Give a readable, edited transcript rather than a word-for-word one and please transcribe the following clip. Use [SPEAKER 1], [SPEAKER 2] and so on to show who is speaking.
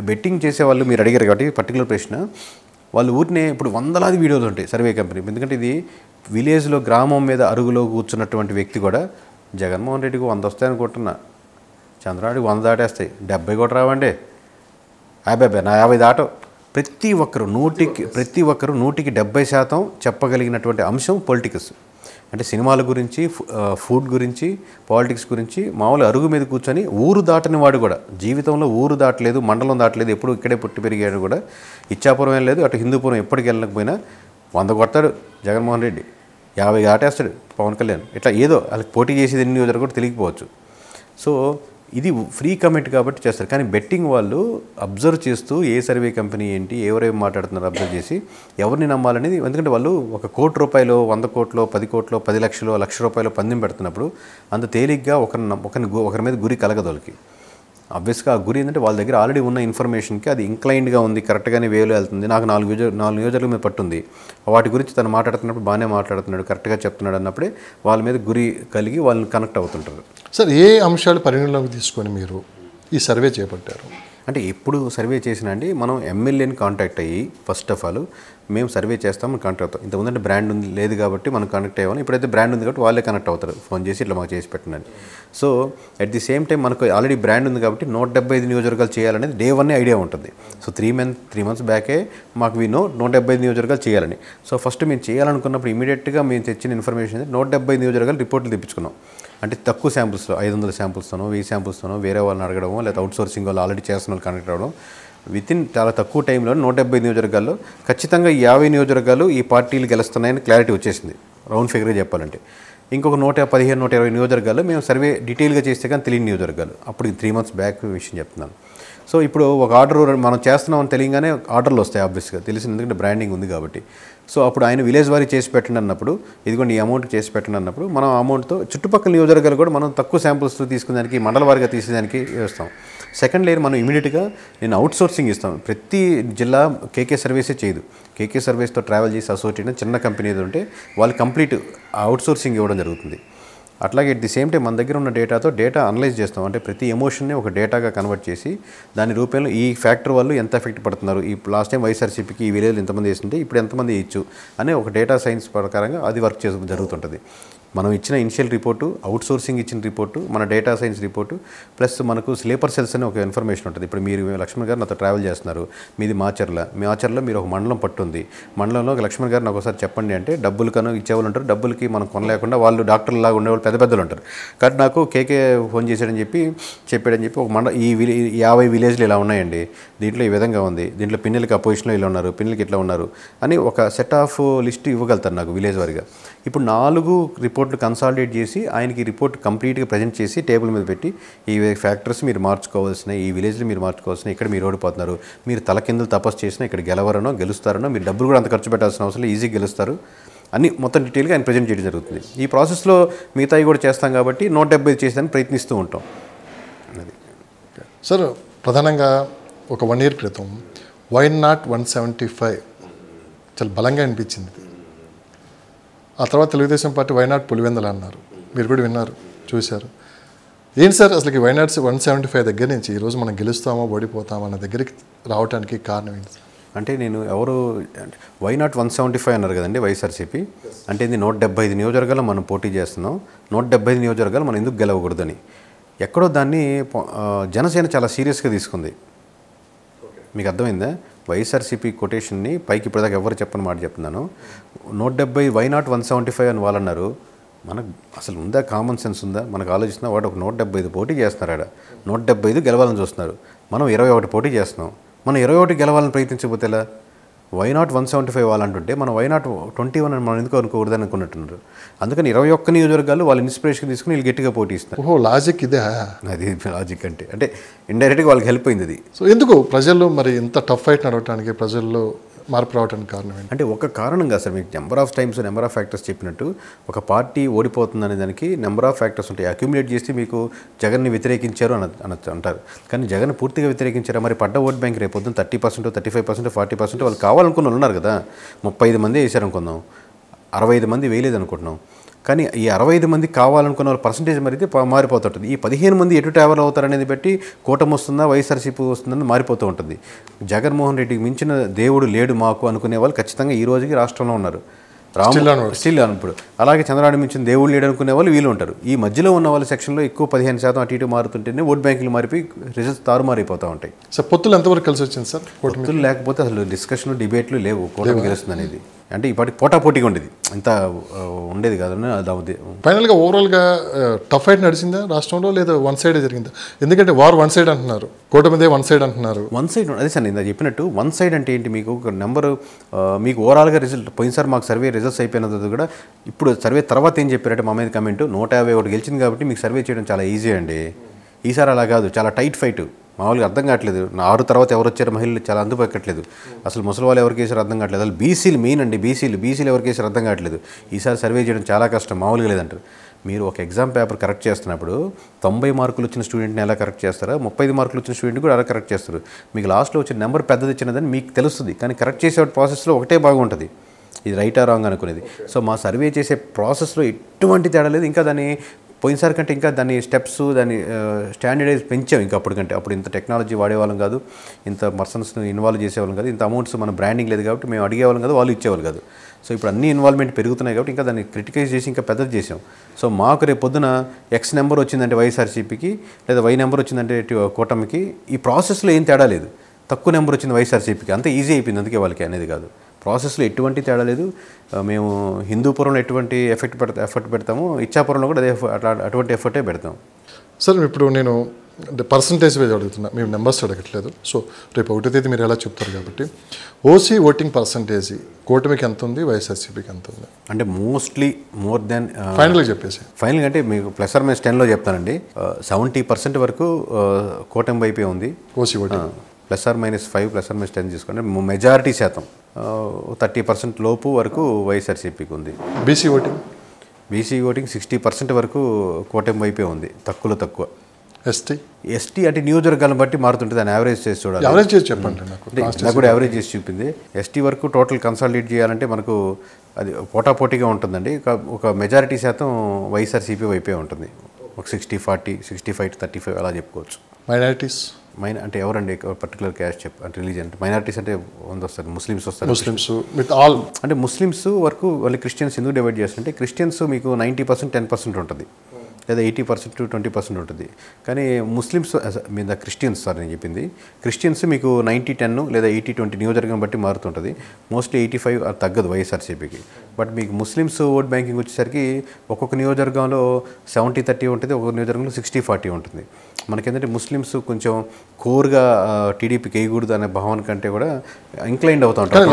[SPEAKER 1] Betting చేసేవాళ్ళు మీరు అడిగారు కాబట్టి పర్టికులర్ ప్రశ్న, వాళ్ళు ఊరినే ఇప్పుడు వందలాది వీడియోలు ఉంటాయి సర్వే కంపెనీ. ఎందుకంటే ఇది విలేజ్లో గ్రామం మీద అరుగులో కూర్చున్నటువంటి వ్యక్తి కూడా జగన్మోహన్ రెడ్డికి 100 వస్తాయనుకుంటున్నా, చంద్రబాబుకి 100 దాటేస్తాయి, 70 కూడా రావండి, 50 నా 50 దాటం. ప్రతి ఒక్కరు 100కి 70% చెప్పగలిగినటువంటి అంశం పొలిటిక్స్. అంటే సినిమాల గురించి, ఫుడ్ గురించి, పాలిటిక్స్ గురించి మామూలు అరుగు మీద కూర్చొని ఊరు దాటని వాడు కూడా, జీవితంలో ఊరు దాటలేదు, మండలం దాటలేదు, ఎప్పుడు ఇక్కడే పుట్టి పెరిగాడు కూడా, ఇచ్చాపురం ఏం లేదు, అటు హిందూపురం ఎప్పటికి వెళ్ళకపోయినా 100 కొడతాడు జగన్మోహన్ రెడ్డి, 50 దాటేస్తాడు పవన్ కళ్యాణ్. ఇట్లా ఏదో వాళ్ళకి పోటీ చేసేది ఎన్ని యూజర్ కూడా తెలియకపోవచ్చు. సో ఇది ఫ్రీ కమెంట్ కాబట్టి చేస్తారు. కానీ బెట్టింగ్ వాళ్ళు అబ్జర్వ్ చేస్తూ ఏ సర్వే కంపెనీ ఏంటి, ఎవరేం మాట్లాడుతున్నారు అబ్జర్వ్ చేసి ఎవరిని నమ్మాలనేది. ఎందుకంటే వాళ్ళు ఒక ₹1 కోటి, 100 కోట్లు, 10 కోట్లు, 10 లక్షలు, ₹1,00,000 పందెం పెడుతున్నప్పుడు అంత తేలిగ్గా ఒకరి మీద గురి కలగదు వాళ్ళకి. ఆబ్వియస్గా ఆ గురి ఏంటంటే వాళ్ళ దగ్గర ఆల్రెడీ ఉన్న ఇన్ఫర్మేషన్కి అది ఇంక్లైన్డ్గా ఉంది, కరెక్ట్గానే వేలో వెళ్తుంది, నాకు 4 నియోజకవర్గాల మీద పట్టుంది, వాటి గురించి తను మాట్లాడుతున్నప్పుడు బాగానే మాట్లాడుతున్నాడు, కరెక్ట్గా చెప్తున్నాడు అన్నప్పుడే వాళ్ళ మీద గురి కలిగి వాళ్ళని కనెక్ట్ అవుతుంటారు.
[SPEAKER 2] సార్, ఏ అంశాలు పరిగణలోకి తీసుకొని మీరు ఈ సర్వే చేపట్టారు?
[SPEAKER 1] అంటే ఎప్పుడు సర్వే చేసినా అండి, మనం ఎమ్మెల్యేని కాంటాక్ట్ అయ్యి ఫస్ట్ ఆఫ్ ఆల్ మేము సర్వే చేస్తాం, కాంటాక్ట్ అవుతాం. ఇంతకుముందంటే బ్రాండ్ ఉంది లేదు కాబట్టి మనం కనెక్ట్ అయ్యాము, ఇప్పుడైతే బ్రాండ్ ఉంది కాబట్టి వాళ్ళే కనెక్ట్ అవుతారు ఫోన్ చేసి ఇట్లా మాకు చేసి పెట్టండి. So at the same time మనకు ఆల్రెడీ బ్రాండ్ ఉంది కాబట్టి 175 నియోజకవర్గాలు చేయాలనేది డే 1 ఐడియా ఉంటుంది. సో 3 months బ్యాకే మాకు 175 నియోజకవర్గాలు చేయాలని. సో ఫస్ట్ మేము చేయాలనుకున్నప్పుడు ఇమీడియట్గా మేము తెచ్చిన ఇన్ఫర్మేషన్ 175 నియోజకవర్గాలు రిపోర్ట్లు తెప్పించుకున్నాం. అంటే తక్కువ శాంపుల్స్లో 500 శాంపుల్స్తోనో 1000 శాంపుల్స్తోనో వేరే వాళ్ళని అడగడమో, లేదా అవుట్సోర్సింగ్ వాళ్ళు ఆల్రెడీ చేస్తున్న వాళ్ళు కనెక్ట్ అవ్వడం, వితిన్ చాలా తక్కువ టైంలో 175 నియోజకవర్గాల్లో ఖచ్చితంగా 50 నియోజకవర్గాలు ఈ పార్టీలు గెలుస్తున్నాయని క్లారిటీ వచ్చేసింది రౌండ్ ఫిగర్గా చెప్పాలంటే. ఇంకొక 115, 120 నియోజకవర్గాల్లో మేము సర్వే డీటెయిల్గా చేస్తే కానీ తెలియని నియోజకవర్గాలు, అప్పుడు 3 months బ్యాక్ విషయం చెప్తున్నాను. సో ఇప్పుడు ఒక ఆర్డర్ మనం చేస్తున్నామని తెలియగానే ఆర్డర్లు వస్తాయి ఆబ్వియస్గా తెలిసింది, ఎందుకంటే బ్రాండింగ్ ఉంది కాబట్టి. సో అప్పుడు ఆయన విలేజ్ వారీ చేసి పెట్టండి అన్నప్పుడు, ఇదిగోండి ఈ అమౌంట్ చేసి పెట్టండి అన్నప్పుడు మనం అమౌంట్తో చుట్టుపక్కల నియోజకవర్గాలు కూడా మనం తక్కువ శాంపుల్స్ తీసుకునేదానికి, మండల వారీగా తీసేదానికి వేస్తాం. సెకండ్ లేయర్ మనం ఇమీడియట్గా నేను అవుట్సోర్సింగ్ ఇస్తాం. ప్రతి జిల్లా కేకే సర్వీసే చేయదు, కేకే సర్వీస్తో ట్రావెల్ చేసి అసోసియేట్ చిన్న కంపెనీ ఏదో ఉంటే వాళ్ళు కంప్లీట్ అవుట్సోర్సింగ్ ఇవ్వడం జరుగుతుంది. అట్లాగే ఎట్ ది సేమ్ టైం మన దగ్గర ఉన్న డేటా అనలైజ్ చేస్తాం. అంటే ప్రతి ఎమోషన్ని ఒక డేటాగా కన్వర్ట్ చేసి దాని రూపంలో ఈ ఫ్యాక్టర్ వాళ్ళు ఎంత ఎఫెక్ట్ పడుతున్నారు, ఈ లాస్ట్ టైం వైఎస్ఆర్సీపీకి ఈ విలేజ్లో ఎంతమంది వేస్తుంటే ఇప్పుడు ఎంతమంది ఇచ్చు అనే ఒక డేటా సైన్స్ ప్రకారంగా అది వర్క్ జరుగుతుంటుంది. మనం ఇచ్చిన ఇనిషియల్ రిపోర్టు, అవుట్సోర్సింగ్ ఇచ్చిన రిపోర్టు, మన డేటా సైన్స్ రిపోర్టు, ప్లస్ మనకు స్లీపర్ సెల్స్ అనే ఒక ఇన్ఫర్మేషన్ ఉంటుంది. ఇప్పుడు మీరు లక్ష్మణ్ గారు నాతో ట్రావెల్ చేస్తున్నారు, మీది మాచర్ల మీరు ఒక మండలం పట్టుంది, మండలంలో లక్ష్మణ్ గారు నాకు ఒకసారి చెప్పండి అంటే డబ్బులు కను ఇచ్చేవాళ్ళు ఉంటారు, డబ్బులకి మనం కొనలేకుండా వాళ్ళు డాక్టర్లు లాగా ఉండేవాళ్ళు పెద్దలు ఉంటారు. కాబట్టి నాకు కేకే ఫోన్ చేశాడని చెప్పాడని చెప్పి ఒక ఈ 50 విలేజ్లు ఇలా ఉన్నాయండి, దీంట్లో ఈ విధంగా ఉంది, దీంట్లో పిన్నెలకి అపోజిషన్లో ఇలా ఉన్నారు, పిన్నెలకి ఇట్లా ఉన్నారు అని ఒక సెట్ ఆఫ్ లిస్ట్ ఇవ్వగలుగుతారు నాకు విలేజ్ వారిగా. ఇప్పుడు 4 రిపోర్ట్లు కన్సాలిడేట్ చేసి ఆయనకి రిపోర్ట్ కంప్లీట్గా ప్రజెంట్ చేసి టేబుల్ మీద పెట్టి ఈ ఫ్యాక్టర్స్ మీరు మార్చుకోవాల్సిన, ఈ విలేజ్లో మీరు మార్చుకోవాల్సిన, ఇక్కడ మీరు ఓడిపోతున్నారు, మీరు తలకిందులు తపస్సు చేసినా ఇక్కడ గెలుస్తారనో, మీరు డబ్బులు కూడా అంత ఖర్చు పెట్టాల్సిన అవసరం ఈజీగా గెలుస్తారు అన్ని మొత్తం డీటెయిల్గా ఆయన ప్రజెంట్ చేయడం జరుగుతుంది. ఈ ప్రాసెస్లో మిగతాయి కూడా చేస్తాం కాబట్టి 175 చేసేదానికి ప్రయత్నిస్తూ ఉంటాం. అది
[SPEAKER 2] సార్, ప్రధానంగా ఒక 1 year క్రితం వై నాట్ 175 చాలా బలంగా అనిపించింది. ఆ తర్వాత Telugu Desam party why not Pulivendula అన్నారు, మీరు కూడా విన్నారు, చూశారు. ఏంటి సార్ అసలుకి వై నాట్ 175 దగ్గర నుంచి ఈరోజు మనం గెలుస్తామో ఓడిపోతామో అన్న దగ్గరికి రావడానికి కారణం ఏంటి?
[SPEAKER 1] అంటే నేను వై నాట్ 175 అన్నారు కదండి వైఎస్ఆర్సీపీ, అంటే ఇది 175 నియోజకవర్గాలు మనం పోటీ చేస్తున్నాం, 175 నియోజకవర్గాలు మనం ఎందుకు గెలవకూడదని. ఎక్కడో దాన్ని జనసేన చాలా సీరియస్గా తీసుకుంది. మీకు అర్థమైందా? వైఎస్ఆర్సీపీ కొటేషన్ని పైకి ఇప్పటిదాకా ఎవరు చెప్పని మాట చెప్తున్నాను. 170 వై నాట్ 175 అని వాళ్ళు అన్నారు. మనకు అసలు ఉందా, కామన్ సెన్స్ ఉందా? మనకు ఆలోచిస్తున్నా వాడు ఒక 175 పోటీ చేస్తున్నారు, ఆడ 175 గెలవాలని చూస్తున్నారు, మనం 21 పోటీ చేస్తున్నాం, మనం 21 గెలవాలని ప్రయత్నించకపోతే ఎలా? వై నాట్ 175 వాళ్ళంటుంటే మనం వై నాట్ 21 అని మనం ఎందుకు అనుకోకూడదని అనుకున్నట్టున్నారు. అందుకని 21 నియోజకవర్గాలు వాళ్ళు ఇన్స్పిరేషన్ తీసుకుని వీళ్ళు గట్టిగా పోటీ ఇస్తారు.
[SPEAKER 2] ఓహో, లాజిక్ ఇదే.
[SPEAKER 1] అది లాజిక్ అంటే ఇండైరెక్ట్గా వాళ్ళకి హెల్ప్ అయింది అది.
[SPEAKER 2] సో ఎందుకు ప్రజల్లో మరి ఇంత టఫ్ ఫైట్ నడవడానికి, ప్రజల్లో మార్పు రావడానికి కారణం ఏంటి?
[SPEAKER 1] అంటే ఒక కారణంగా సార్, మీకు నెంబర్ ఆఫ్ ఫ్యాక్టర్స్ చెప్పినట్టు ఒక పార్టీ ఓడిపోతుందనే దానికి నెంబర్ ఆఫ్ ఫ్యాక్టర్స్ ఉంటాయి. అక్యుములేట్ చేసి మీకు జగన్ని వ్యతిరేకించారు అంటారు, కానీ జగన్ పూర్తిగా వ్యతిరేకించారా? మరి పడ్డ ఓట్ బ్యాంక్ రేపు పొద్దున్న 30%, 35%, 40% వాళ్ళు కావాలనుకున్న వాళ్ళు ఉన్నారు కదా. 35 మంది వేసారు అనుకుందాం, 65 మంది వేయలేదు అనుకుంటున్నాం. కానీ ఈ 65 మంది కావాలనుకున్న వాళ్ళ పర్సంటేజ్ మరితే మారిపోతుంటుంది. ఈ 15 మంది ఎటు ట్రావెల్ అవుతారనేది బట్టి కూటమి వస్తుందా వైఎస్ఆర్సీపీ వస్తుందని మారిపోతూ ఉంటుంది. జగన్మోహన్ రెడ్డికి మించిన దేవుడు లేడు మాకు అనుకునే వాళ్ళు ఖచ్చితంగా ఈ రోజుకి రాష్ట్రంలో ఉన్నారు. స్టిల్ ఇప్పుడు అలాగే చంద్రబాబు మించిన దేవుడు లేడు అనుకునే వాళ్ళు వీళ్ళు ఉంటారు. ఈ మధ్యలో ఉన్న వాళ్ళ సెక్షన్లో ఎక్కువ 15% అటు ఇటు మారుతుంటేనే ఓట్ బ్యాంకులు మారిపోయి రిజల్ట్స్ తారుమారిపోతూ ఉంటాయి.
[SPEAKER 2] సార్ పొత్తులు ఎంతవరకు కలిసి వచ్చింది సార్?
[SPEAKER 1] పొత్తులు లేకపోతే అసలు డిస్కషన్ డిబేట్లు లేవు. కూటమి గెలుస్తుంది అనేది అంటే ఇప్పటికి పోటాపోటీగా ఉండేది, ఇంత ఉండేది కాదని అది.
[SPEAKER 2] ఫైనల్గా ఓవరాల్గా టఫ్ ఫైట్ నడిచిందా రాష్ట్రంలో, లేదా వన్ సైడే జరిగిందా? ఎందుకంటే వార్ వన్ సైడ్ అంటున్నారు, కూటమిదే వన్ సైడ్ అంటున్నారు.
[SPEAKER 1] వన్ సైడ్ అదే సార్ నేను చెప్పినట్టు వన్ సైడ్ అంటే ఏంటి, మీకు ఒక నెంబరు మీకు ఓవరాల్గా రిజల్ట్ పోయినసారి మాకు సర్వే రిజల్ట్స్ అయిపోయినది కూడా ఇప్పుడు సర్వే తర్వాత ఏం చెప్పారంటే మా మీద కమెంట్ 151 గెలిచింది కాబట్టి మీకు సర్వే చేయడం చాలా ఈజీ అండి. ఈసారి అలా కాదు, చాలా టైట్ ఫైట్. మామూలుగా అర్థం కావట్లేదు. 6 తర్వాత ఎవరు వచ్చారు మహిళలు చాలా అందుపెక్కట్లేదు. అసలు ముసలి వాళ్ళు ఎవరికి వేసారు అర్థం కావట్లేదు. అసలు బీసీలు మెయిన్ అండి, బీసీలు ఎవరికి వేసారు అర్థం కావట్లేదు. ఈసారి సర్వే చేయడం చాలా కష్టం, మామూలుగా లేదంటారు. మీరు ఒక ఎగ్జామ్ పేపర్ కరెక్ట్ చేస్తున్నప్పుడు 90 మార్కులు వచ్చిన స్టూడెంట్ని ఎలా కరెక్ట్ చేస్తారో 35 మార్కులు వచ్చిన స్టూడెంట్ కూడా అలా కరెక్ట్ చేస్తారు. మీకు లాస్ట్లో వచ్చిన నెంబర్ పెద్దది ఇచ్చినదని మీకు తెలుస్తుంది, కానీ కరెక్ట్ చేసే ప్రాసెస్లో ఒకటే బాగుంటుంది, ఇది రైటా రాంగ్ అనుకునేది. సో మా సర్వే చేసే ప్రాసెస్లో ఎటువంటి తేడా లేదు. ఇంకా దాన్ని పోయినసారి కంటే ఇంకా దాని స్టెప్స్ దాని స్టాండర్డైజ్ పెంచాం. ఇంకా అప్పటికంటే అప్పుడు ఇంత టెక్నాలజీ వాడేవాళ్ళం కాదు, ఇంత పర్సన్స్ని ఇన్వాల్వ్ చేసేవాళ్ళం కాదు, ఇంత అమౌంట్స్ మన బ్రాండింగ్ లేదు కాబట్టి మేము అడిగేవాళ్ళం కాదు, వాళ్ళు ఇచ్చేవాళ్ళు కాదు. సో ఇప్పుడు అన్ని ఇన్వాల్వ్మెంట్ పెరుగుతున్నాయి కాబట్టి ఇంకా దాన్ని క్రిటికైజ్ చేసి ఇంకా పెద్దది చేసాం. సో మాకు రేపు పొద్దున ఎక్స్ నెంబర్ వచ్చిందంటే వైఎస్ఆర్సీపీకి, లేదా వై నెంబర్ వచ్చిందంటే కూటమికి, ఈ ప్రాసెస్లో ఏం తేడా లేదు. తక్కువ నెంబర్ వచ్చింది వైఎస్ఆర్సీపీకి, అంత ఈజీ అయిపోయింది, అందుకే వాళ్ళకి అనేది కాదు. ప్రాసెస్లో ఎటువంటి తేడా లేదు. మేము హిందూపురంలో ఎటువంటి ఎఫర్ట్ పెడతామో ఇచ్చాపురంలో కూడా అదే అటువంటి ఎఫర్టే పెడతాం.
[SPEAKER 2] సార్ ఇప్పుడు నేను అంటే పర్సంటేజ్ వైజ్ అడుగుతున్నా, మేము నెంబర్స్ అడగట్లేదు. సో రేపు 1వ తేదీ మీరు ఎలా చెప్తారు కాబట్టి ఓసీ ఓటింగ్ పర్సంటేజ్ కూటమికి ఎంత ఉంది, వైఎస్ఆర్సీపీకి ఎంత ఉంది
[SPEAKER 1] అంటే మోస్ట్లీ మోర్ దాన్
[SPEAKER 2] ఫైనల్గా చెప్పేసి
[SPEAKER 1] ఫైనల్గా అంటే మీకు +10లో చెప్తానండి. 70% వరకు కూటమి వైపే ఉంది
[SPEAKER 2] ఓసీ ఓటింగ్.
[SPEAKER 1] +-5 +-10 తీసుకోండి. మెజారిటీ శాతం 30% లోపు వరకు వైఎస్ఆర్సీపీకి ఉంది.
[SPEAKER 2] బీసీ ఓటింగ్
[SPEAKER 1] 60% వరకు కూటమి వైపే ఉంది, తక్కువ. ఎస్టీ అంటే నియోజకవర్గాలను బట్టి మారుతుంటుంది, దాన్ని యావరేజ్ చేసి చూడాలి.
[SPEAKER 2] యావరేజ్ చేసి చెప్పండి
[SPEAKER 1] నాకు కూడా యావరేజ్ చేసి చూపింది. ఎస్టీ వరకు టోటల్ కన్సాలిడేట్ చేయాలంటే మనకు అది పోటాపోటీగా ఉంటుందండి. ఒక మెజారిటీ శాతం వైఎస్ఆర్సీపీ వైపే ఉంటుంది, ఒక 60-40 65-35 అలా చెప్పుకోవచ్చు.
[SPEAKER 2] మైనారిటీస్
[SPEAKER 1] అంటే ఎవరండి పర్టికులర్ క్యాస్ట్ అంటే రిలీజియన్ మైనారిటీస్ అంటే వస్తారు, ముస్లిమ్స్
[SPEAKER 2] విత్ ఆల్
[SPEAKER 1] అంటే ముస్లిమ్స్ వరకు వాళ్ళు క్రిస్టియన్స్ ఎందుకు డివైడ్ చేస్తుంటే క్రిస్టియన్స్ మీకు 90% 10% ఉంటుంది, లేదా 80% to 20% ఉంటుంది. కానీ ముస్లిమ్స్ మీద క్రిస్టియన్స్ సార్ నేను చెప్పింది, క్రిస్టియన్స్ మీకు 90-10 లేదా 80-20 నియోజకవర్గం బట్టి మారుతుంటుంది. మోస్ట్లీ 85 తగ్గదు వైఎస్ఆర్సీపీకి. బట్ మీకు ముస్లిమ్స్ ఓట్ బ్యాంకింగ్ వచ్చేసరికి ఒక్కొక్క నియోజకవర్గంలో 70-30 ఉంటుంది, ఒక్కొక్క నియోజకవర్గంలో 60-40 ఉంటుంది. మనకేంటంటే ముస్లిమ్స్ కొంచెం కోర్గా టీడీపీకి వేయకూడదు అనే భావన కంటే కూడా ఇంక్లైండ్ అవుతూ ఉంటారు.